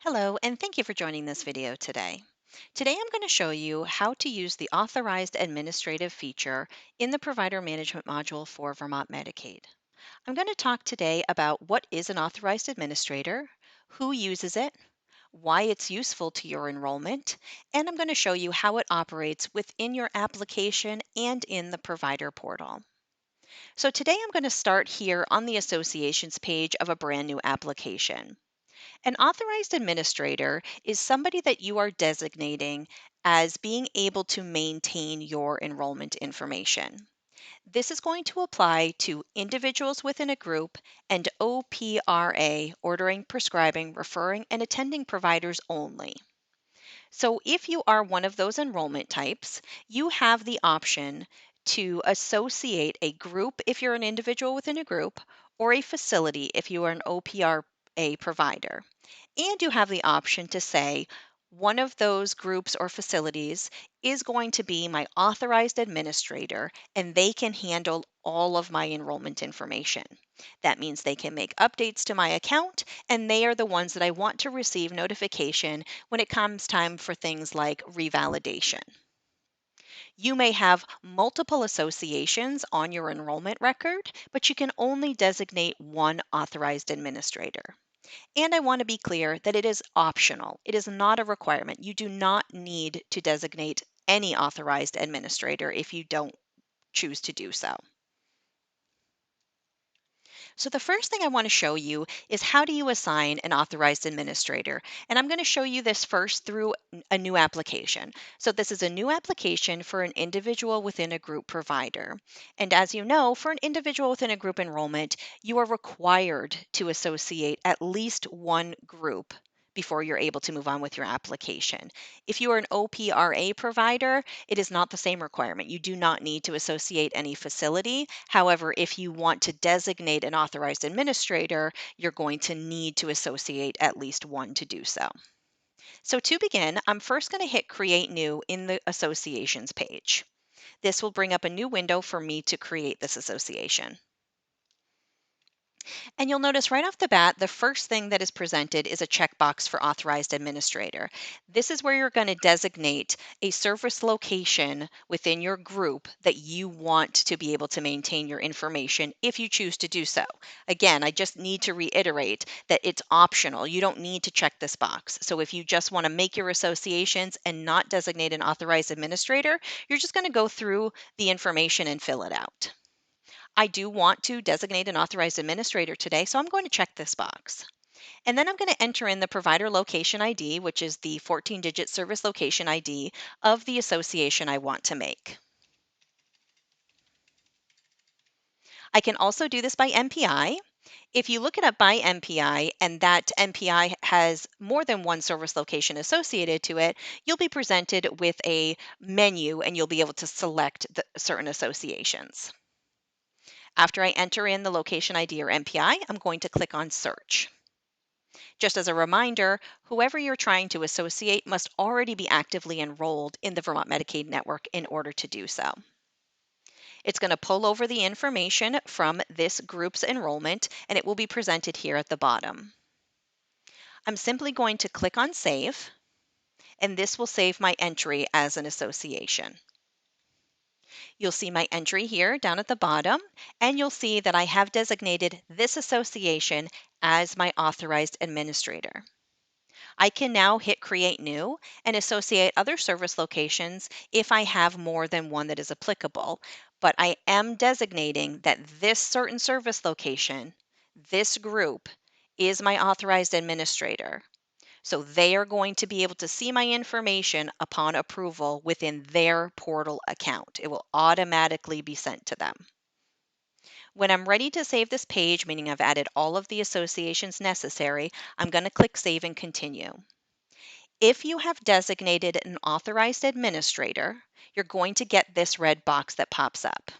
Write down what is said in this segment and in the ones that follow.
Hello, and thank you for joining this video today. Today I'm going to show you how to use the Authorized Administrative feature in the Provider Management module for Vermont Medicaid. I'm going to talk today about what is an Authorized Administrator, who uses it, why it's useful to your enrollment, and I'm going to show you how it operates within your application and in the provider portal. So today I'm going to start here on the associations page of a brand new application. An authorized administrator is somebody that you are designating as being able to maintain your enrollment information. This is going to apply to individuals within a group and OPRA, ordering, prescribing, referring, and attending providers only. So if you are one of those enrollment types, you have the option to associate a group if you're an individual within a group, or a facility if you are an OPRA provider. And you have the option to say, one of those groups or facilities is going to be my authorized administrator, and they can handle all of my enrollment information. That means they can make updates to my account, and they are the ones that I want to receive notification when it comes time for things like revalidation. You may have multiple associations on your enrollment record, but you can only designate one authorized administrator. And I want to be clear that it is optional. It is not a requirement. You do not need to designate any authorized administrator if you don't choose to do so. So the first thing I want to show you is how do you assign an authorized administrator? And I'm going to show you this first through a new application. So this is a new application for an individual within a group provider. And as you know, for an individual within a group enrollment, you are required to associate at least one group before you're able to move on with your application. If you are an OPRA provider, it is not the same requirement. You do not need to associate any facility. However, if you want to designate an authorized administrator, you're going to need to associate at least one to do so. So to begin, I'm first going to hit Create New in the Associations page. This will bring up a new window for me to create this association. And you'll notice right off the bat, the first thing that is presented is a checkbox for authorized administrator. This is where you're going to designate a service location within your group that you want to be able to maintain your information if you choose to do so. Again, I just need to reiterate that it's optional. You don't need to check this box. So if you just want to make your associations and not designate an authorized administrator, you're just going to go through the information and fill it out. I do want to designate an authorized administrator today, so I'm going to check this box. And then I'm going to enter in the provider location ID, which is the 14-digit service location ID of the association I want to make. I can also do this by MPI. If you look it up by MPI and that MPI has more than one service location associated to it, you'll be presented with a menu and you'll be able to select the certain associations. After I enter in the location ID or MPI, I'm going to click on Search. Just as a reminder, whoever you're trying to associate must already be actively enrolled in the Vermont Medicaid network in order to do so. It's going to pull over the information from this group's enrollment, and it will be presented here at the bottom. I'm simply going to click on Save, and this will save my entry as an association. You'll see my entry here down at the bottom, and you'll see that I have designated this association as my authorized administrator. I can now hit Create New and associate other service locations if I have more than one that is applicable, but I am designating that this certain service location, this group, is my authorized administrator. So they are going to be able to see my information upon approval within their portal account. It will automatically be sent to them. When I'm ready to save this page, meaning I've added all of the associations necessary, I'm going to click Save and Continue. If you have designated an authorized administrator, you're going to get this red box that pops up.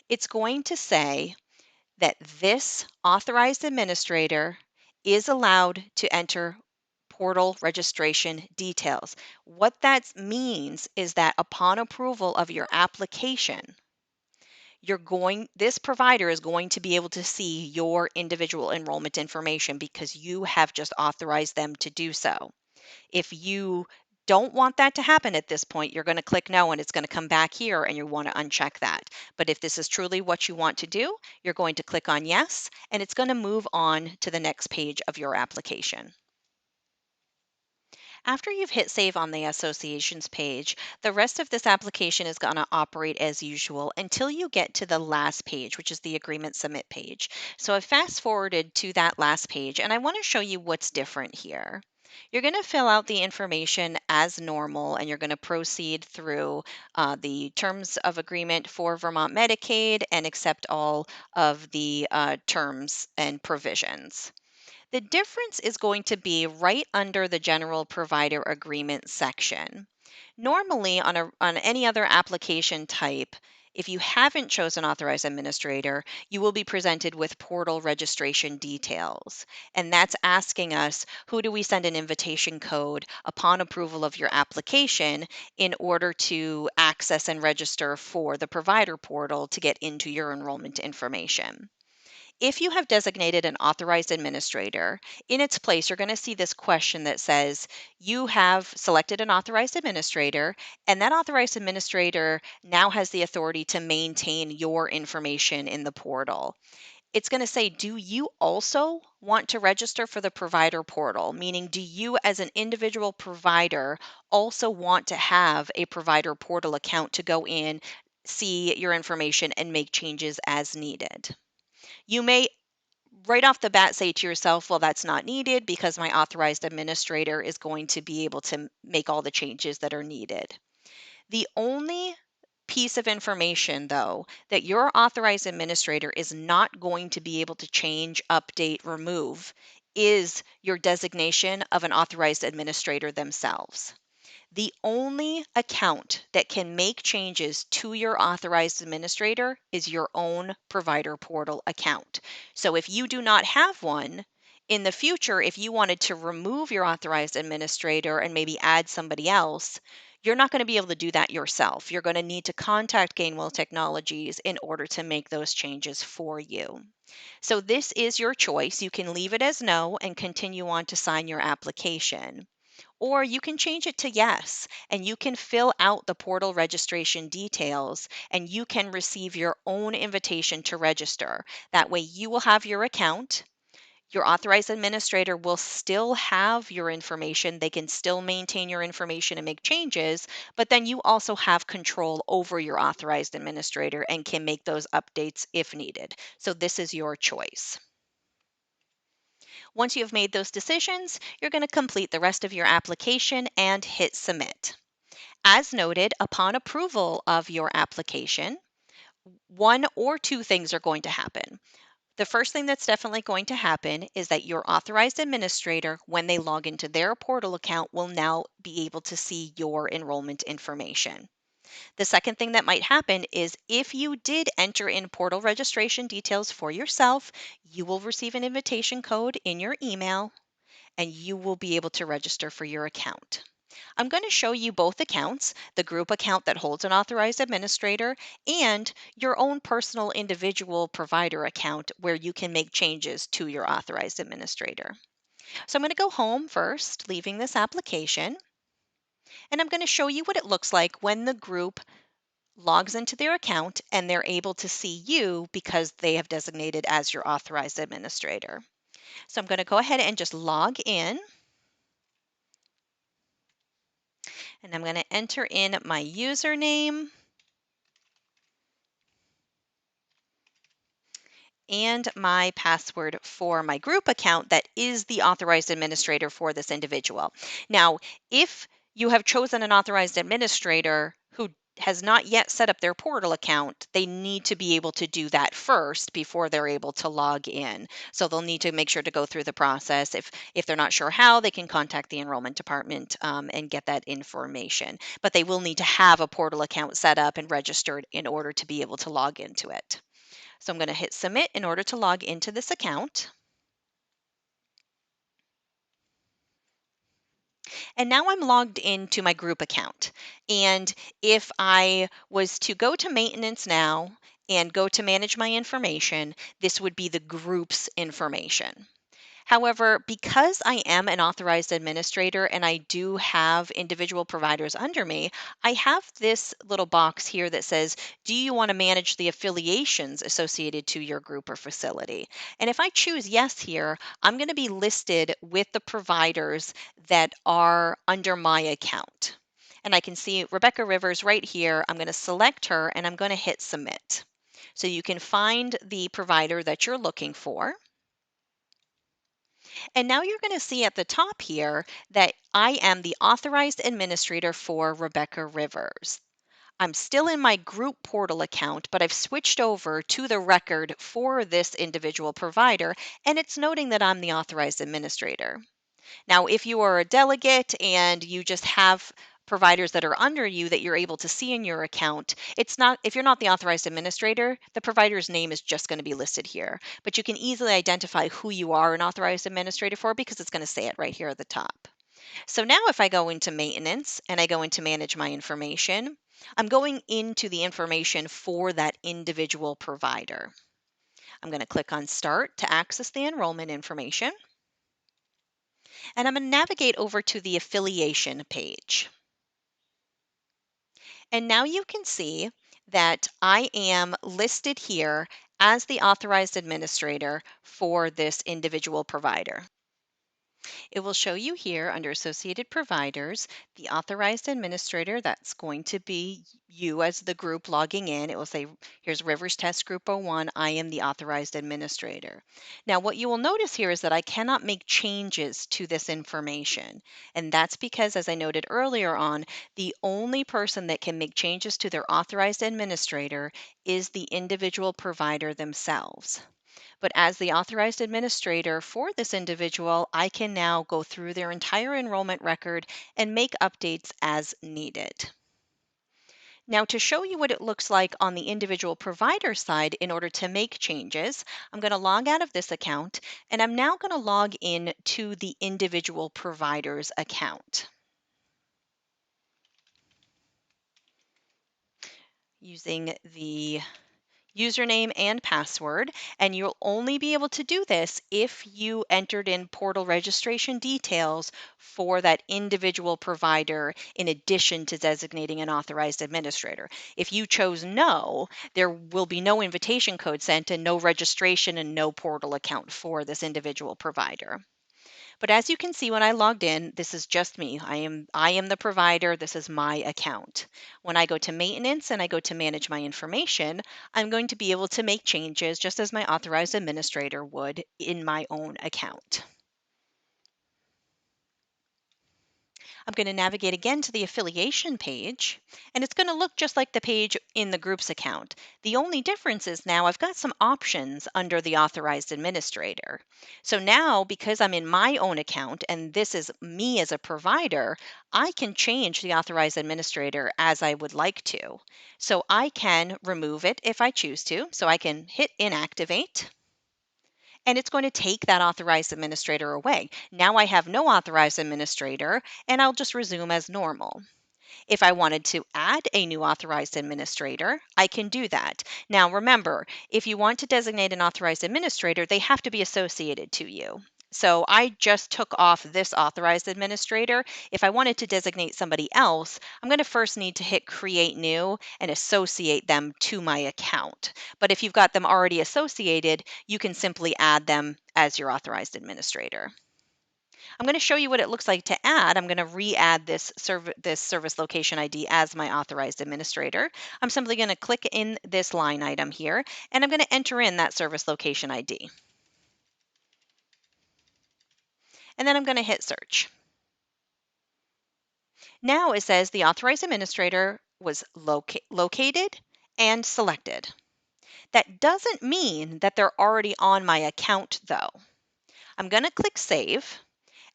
It's going to say that this authorized administrator is allowed to enter portal registration details. What that means is that upon approval of your application, This provider is going to be able to see your individual enrollment information because you have just authorized them to do so. If you don't want that to happen at this point, you're going to click no and it's going to come back here and you want to uncheck that. But if this is truly what you want to do, you're going to click on yes and it's going to move on to the next page of your application. After you've hit save on the associations page, the rest of this application is going to operate as usual until you get to the last page, which is the agreement submit page. So I fast forwarded to that last page and I want to show you what's different here. You're going to fill out the information as normal and you're going to proceed through the terms of agreement for Vermont Medicaid and accept all of the terms and provisions. The difference is going to be right under the general provider agreement section. Normally on any other application type, if you haven't chosen authorized administrator, you will be presented with portal registration details. And that's asking us, who do we send an invitation code upon approval of your application in order to access and register for the provider portal to get into your enrollment information. If you have designated an authorized administrator, in its place, you're going to see this question that says, you have selected an authorized administrator, and that authorized administrator now has the authority to maintain your information in the portal. It's going to say, do you also want to register for the provider portal? Meaning, do you as an individual provider also want to have a provider portal account to go in, see your information, and make changes as needed? You may right off the bat say to yourself, well, that's not needed because my authorized administrator is going to be able to make all the changes that are needed. The only piece of information, though, that your authorized administrator is not going to be able to change, update, remove is your designation of an authorized administrator themselves. The only account that can make changes to your authorized administrator is your own provider portal account. So if you do not have one, in the future, if you wanted to remove your authorized administrator and maybe add somebody else, you're not going to be able to do that yourself. You're going to need to contact Gainwell Technologies in order to make those changes for you. So this is your choice. You can leave it as no and continue on to sign your application. Or you can change it to yes, and you can fill out the portal registration details, and you can receive your own invitation to register. That way, you will have your account. Your authorized administrator will still have your information. They can still maintain your information and make changes, but then you also have control over your authorized administrator and can make those updates if needed. So, this is your choice. Once you have made those decisions, you're going to complete the rest of your application and hit submit. As noted, upon approval of your application, one or two things are going to happen. The first thing that's definitely going to happen is that your authorized administrator, when they log into their portal account, will now be able to see your enrollment information. The second thing that might happen is if you did enter in portal registration details for yourself, you will receive an invitation code in your email and you will be able to register for your account. I'm going to show you both accounts, the group account that holds an authorized administrator and your own personal individual provider account where you can make changes to your authorized administrator. So I'm going to go home first, leaving this application, and I'm going to show you what it looks like when the group logs into their account and they're able to see you because they have designated as your authorized administrator. So I'm going to go ahead and just log in. And I'm going to enter in my username and my password for my group account that is the authorized administrator for this individual. Now, if you have chosen an authorized administrator who has not yet set up their portal account, they need to be able to do that first before they're able to log in. So they'll need to make sure to go through the process. If they're not sure how, they can contact the enrollment department and get that information. But they will need to have a portal account set up and registered in order to be able to log into it. So I'm going to hit submit in order to log into this account. And now I'm logged into my group account. And if I was to go to maintenance now and go to manage my information, this would be the group's information. However, because I am an authorized administrator and I do have individual providers under me, I have this little box here that says, do you want to manage the affiliations associated to your group or facility? And if I choose yes here, I'm going to be listed with the providers that are under my account. And I can see Rebecca Rivers right here. I'm going to select her and I'm going to hit submit. So you can find the provider that you're looking for. And now you're going to see at the top here that I am the authorized administrator for Rebecca Rivers. I'm still in my group portal account, but I've switched over to the record for this individual provider, and it's noting that I'm the authorized administrator. Now, if you are a delegate and you just have providers that are under you that you're able to see in your account, it's not, if you're not the authorized administrator, the provider's name is just going to be listed here. But you can easily identify who you are an authorized administrator for because it's going to say it right here at the top. So now if I go into maintenance and I go into manage my information, I'm going into the information for that individual provider. I'm going to click on start to access the enrollment information. And I'm going to navigate over to the affiliation page. And now you can see that I am listed here as the authorized administrator for this individual provider. It will show you here under associated providers, the authorized administrator. That's going to be you as the group logging in. It will say, here's Rivers Test Group 01. I am the authorized administrator. Now, what you will notice here is that I cannot make changes to this information. And that's because, as I noted earlier on, the only person that can make changes to their authorized administrator is the individual provider themselves. But as the authorized administrator for this individual, I can now go through their entire enrollment record and make updates as needed. Now, to show you what it looks like on the individual provider side in order to make changes, I'm going to log out of this account and I'm now going to log in to the individual provider's account. Using the username and password, and you'll only be able to do this if you entered in portal registration details for that individual provider in addition to designating an authorized administrator. If you chose no, there will be no invitation code sent and no registration and no portal account for this individual provider. But as you can see when I logged in, this is just me. I am the provider. This is my account. When I go to maintenance and I go to manage my information, I'm going to be able to make changes just as my authorized administrator would in my own account. I'm going to navigate again to the affiliation page, and it's going to look just like the page in the groups account. The only difference is now I've got some options under the authorized administrator. So now, because I'm in my own account and this is me as a provider, I can change the authorized administrator as I would like to. So I can remove it if I choose to. So I can hit inactivate and it's going to take that authorized administrator away. Now I have no authorized administrator, and I'll just resume as normal. If I wanted to add a new authorized administrator, I can do that. Now, remember, if you want to designate an authorized administrator, they have to be associated to you. So I just took off this authorized administrator. If I wanted to designate somebody else, I'm going to first need to hit create new and associate them to my account. But if you've got them already associated, you can simply add them as your authorized administrator. I'm going to show you what it looks like to add. I'm going to re-add this service location ID as my authorized administrator. I'm simply going to click in this line item here, and I'm going to enter in that service location ID. And then I'm going to hit search. Now it says the authorized administrator was located and selected. That doesn't mean that they're already on my account though. I'm going to click save.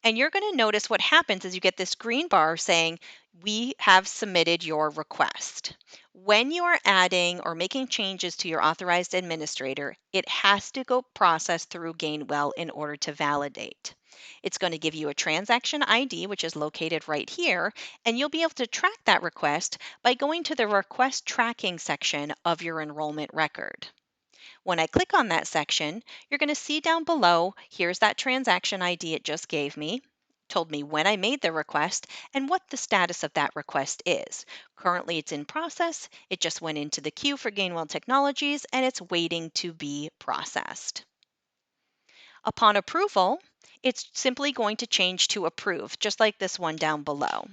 And you're going to notice what happens is you get this green bar saying, we have submitted your request. When you are adding or making changes to your authorized administrator, it has to go process through Gainwell in order to validate. It's going to give you a transaction ID, which is located right here, and you'll be able to track that request by going to the request tracking section of your enrollment record. When I click on that section, you're going to see down below, here's that transaction ID it just gave me, told me when I made the request and what the status of that request is. Currently, it's in process. It just went into the queue for Gainwell Technologies and it's waiting to be processed. Upon approval, it's simply going to change to approved, just like this one down below.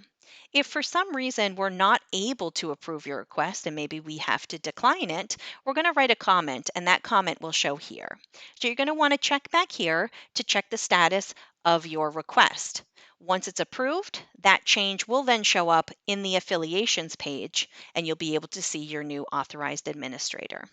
If for some reason we're not able to approve your request and maybe we have to decline it, we're going to write a comment and that comment will show here. So you're going to want to check back here to check the status of your request. Once it's approved, that change will then show up in the affiliations page and you'll be able to see your new authorized administrator.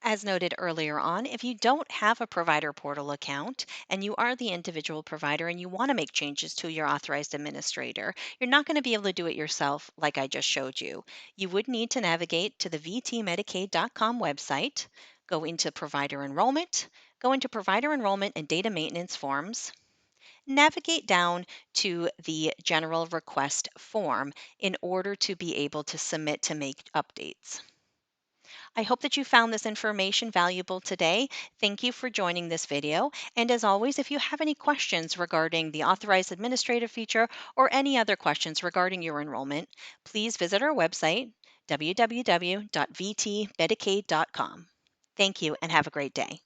As noted earlier on, if you don't have a provider portal account and you are the individual provider and you want to make changes to your authorized administrator, you're not going to be able to do it yourself like I just showed you. You would need to navigate to the vtmedicaid.com website, go into provider enrollment, go into provider enrollment and data maintenance forms, navigate down to the general request form in order to be able to submit to make updates. I hope that you found this information valuable today. Thank you for joining this video. And as always, if you have any questions regarding the authorized administrative feature or any other questions regarding your enrollment, please visit our website, www.vtmedicaid.com. Thank you and have a great day.